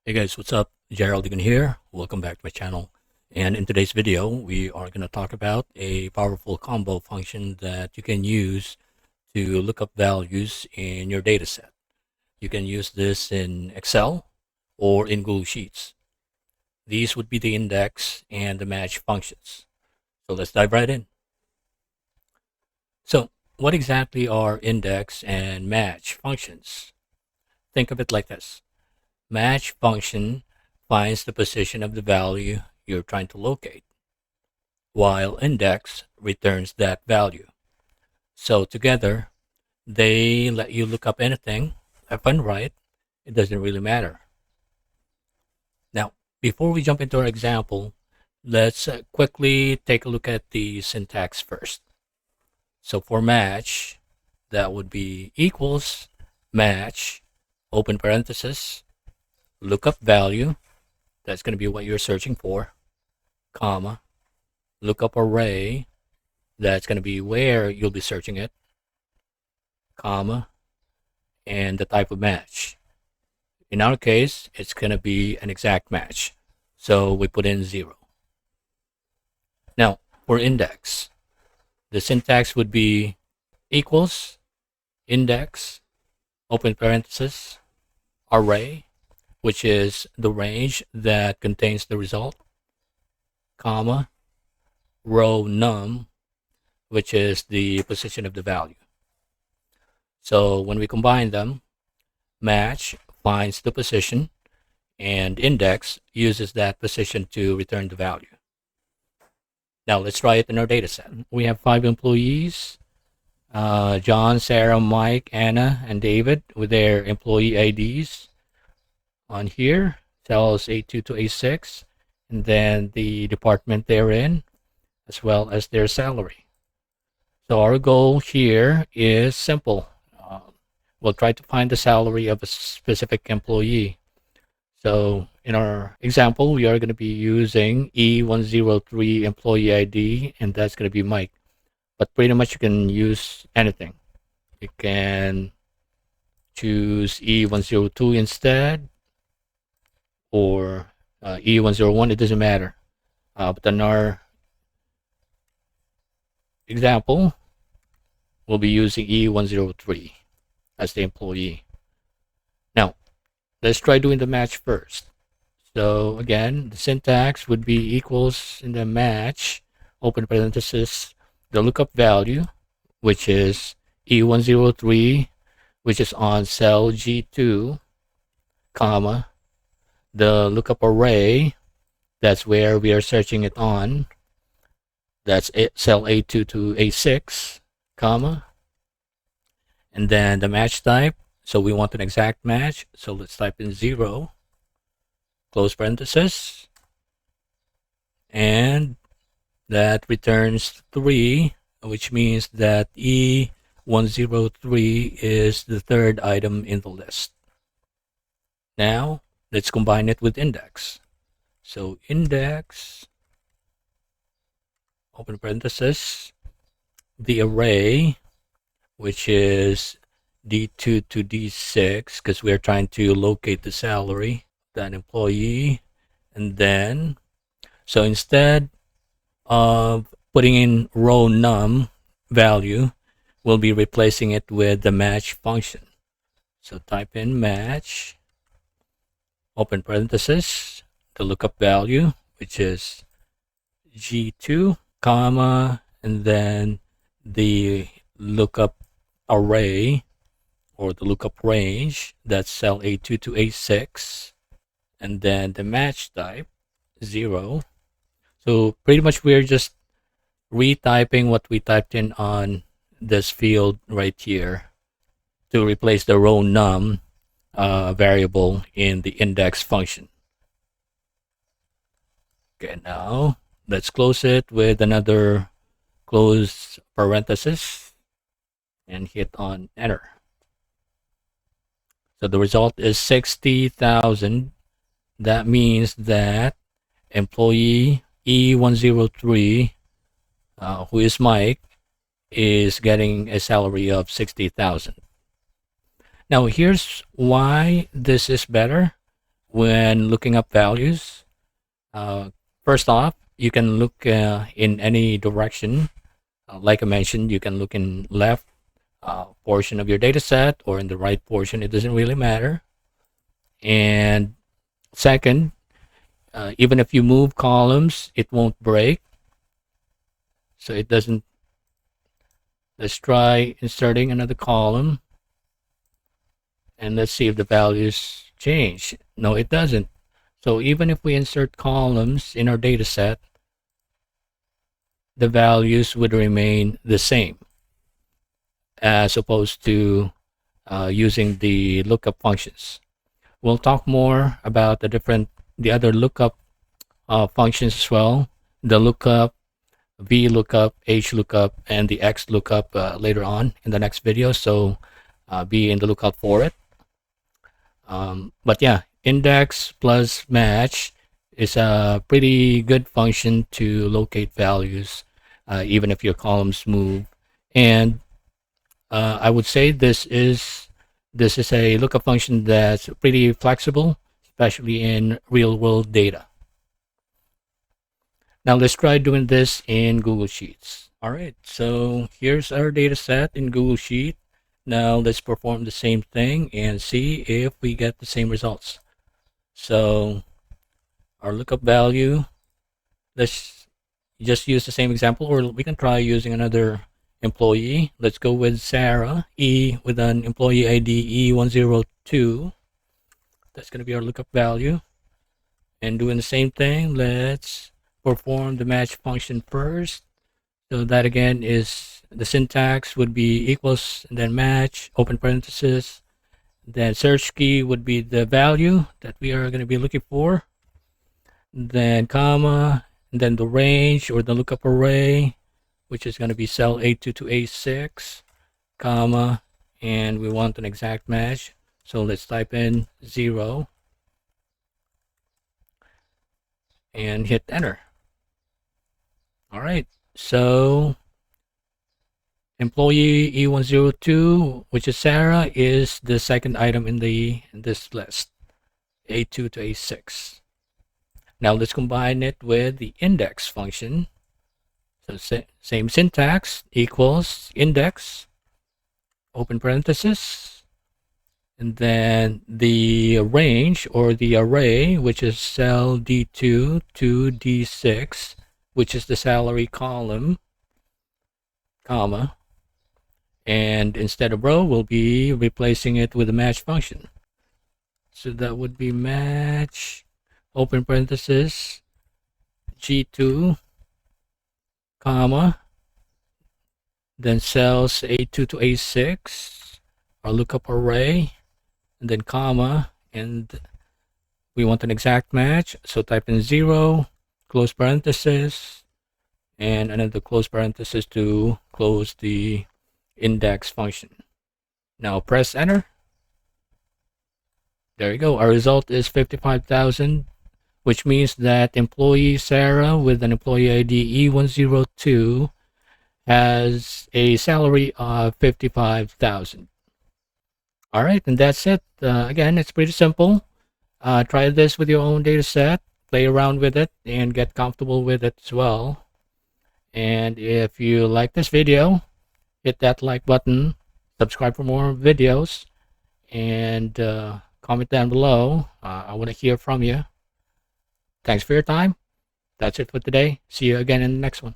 Hey guys, what's up? Gerald again here. Welcome back to my channel. And in today's video, we are going to talk about a powerful combo function that you can use to look up values in your data set. You can use this in Excel or in Google Sheets. These would be the index and the match functions. So let's dive right in. So what exactly are index and match functions? Think of it like this. Match function finds the position of the value you're trying to locate, while index returns that value. So together, they let you look up anything, left and right. It doesn't really matter. Now, before we jump into our example, let's quickly take a look at the syntax first. So for match, that would be equals match, open parenthesis, lookup value, that's going to be what you're searching for, comma, lookup array, that's going to be where you'll be searching it, comma, and the type of match. In our case, it's going to be an exact match, so we put in 0. Now, for index, the syntax would be equals, index, open parenthesis, array, which is the range that contains the result, comma, row num, which is the position of the value. So when we combine them, match finds the position and index uses that position to return the value. Now let's try it in our data set. We have 5 employees, John, Sarah, Mike, Anna, and David with their employee IDs. On here, cells A2 to A6, and then the department they're in, as well as their salary. So our goal here is simple. We'll try to find the salary of a specific employee. So in our example, we are going to be using E103 employee ID, and that's going to be Mike. But pretty much you can use anything. You can choose E102 instead, or E101, it doesn't matter. But in our example, we'll be using E103 as the employee. Now, let's try doing the match first. So again, the syntax would be equals in the match, open parenthesis, the lookup value, which is E103, which is on cell G2, comma, the lookup array, that's where we are searching it on, that's cell A2 to A6, comma, and then the match type, so we want an exact match, so let's type in 0, close parenthesis, and that returns 3, which means that E103 is the 3rd item in the list. Now let's combine it with index. So index, open parenthesis, the array, which is D2 to D6, because we're trying to locate the salary, that employee. And then, so instead of putting in row num value, we'll be replacing it with the match function. So type in match, open parenthesis, the lookup value, which is G2, comma, and then the lookup array, or the lookup range, that's cell A2 to A6, and then the match type, 0. So pretty much we're just retyping what we typed in on this field right here to replace the row num variable in the index function. Okay, now let's close it with another close parenthesis and hit on enter. So the result is 60,000. That means that employee E103, who is Mike, is getting a salary of 60,000. Now here's why this is better. when looking up values. First off, you can look in any direction. Like I mentioned, you can look in left portion of your data set or in the right portion. It doesn't really matter. And second, even if you move columns, it won't break. So it doesn't. Let's try inserting another column. And let's see if the values change. No, it doesn't. So even if we insert columns in our data set, the values would remain the same as opposed to using the lookup functions. We'll talk more about the other lookup functions as well. The lookup, Vlookup, HLOOKUP, and the XLOOKUP later on in the next video. So be in the lookout for it. But yeah, index plus match is a pretty good function to locate values, even if your columns move. And I would say this is a lookup function that's pretty flexible, especially in real-world data. Now let's try doing this in Google Sheets. All right, so here's our data set in Google Sheet. Now let's perform the same thing and see if we get the same results. So our lookup value, let's just use the same example, or we can try using another employee. Let's go with Sarah, with an employee ID E102. That's going to be our lookup value. And doing the same thing, let's perform the match function first. So that again is the syntax would be equals and then match, open parenthesis. Then search key would be the value that we are going to be looking for. Then comma, and then the range or the lookup array, which is going to be cell A2 to A6, comma, and we want an exact match. So let's type in 0 and hit enter. All right, so employee E102, which is Sarah, is the second item in this list, A2 to A6. Now let's combine it with the index function. So same syntax, equals index, open parenthesis, and then the range or the array, which is cell D2 to D6, which is the salary column, comma, and instead of row, we'll be replacing it with a match function. So that would be match, open parenthesis, G2, comma, then cells A2 to A6, our lookup array, and then comma, and we want an exact match, so type in 0, close parenthesis, and another close parenthesis to close the index function. Now press enter. There you go. Our result is 55,000, which means that employee Sarah with an employee ID E102 has a salary of 55,000. All right, and that's it. Again, it's pretty simple. Try this with your own data set, play around with it, and get comfortable with it as well. And if you like this video, hit that like button, subscribe for more videos, and comment down below. I want to hear from you. Thanks for your time. That's it for today. See you again in the next one.